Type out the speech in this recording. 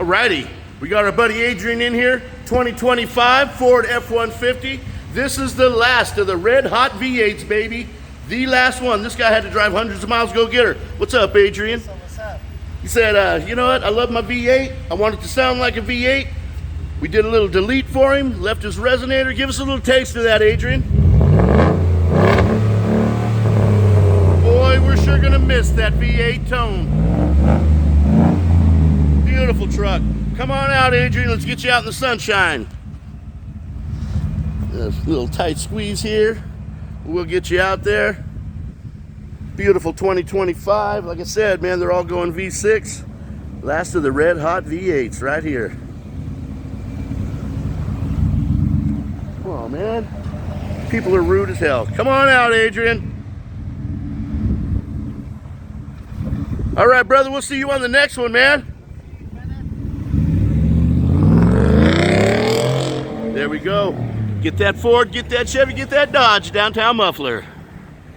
Alrighty, we got our buddy Adrian in here, 2025 Ford F150. This is the last of the red hot V8s, baby. The last one. This guy had to drive hundreds of miles to go get her. What's up, Adrian? What's up? He said, you know what, I love my V8. I want it to sound like a V8. We did a little delete for him, left his resonator. Give us a little taste of that, Adrian. Boy, we're sure gonna miss that V8 tone. Beautiful truck. Come on out, Adrian. Let's get you out in the sunshine. A little tight squeeze here. We'll get you out there. Beautiful 2025. Like I said, man, they're all going V6. Last of the red hot V8s right here. Come on, man. People are rude as hell. Come on out, Adrian. All right, brother, we'll see you on the next one, man. There we go. Get that Ford, get that Chevy, get that Dodge downtown muffler.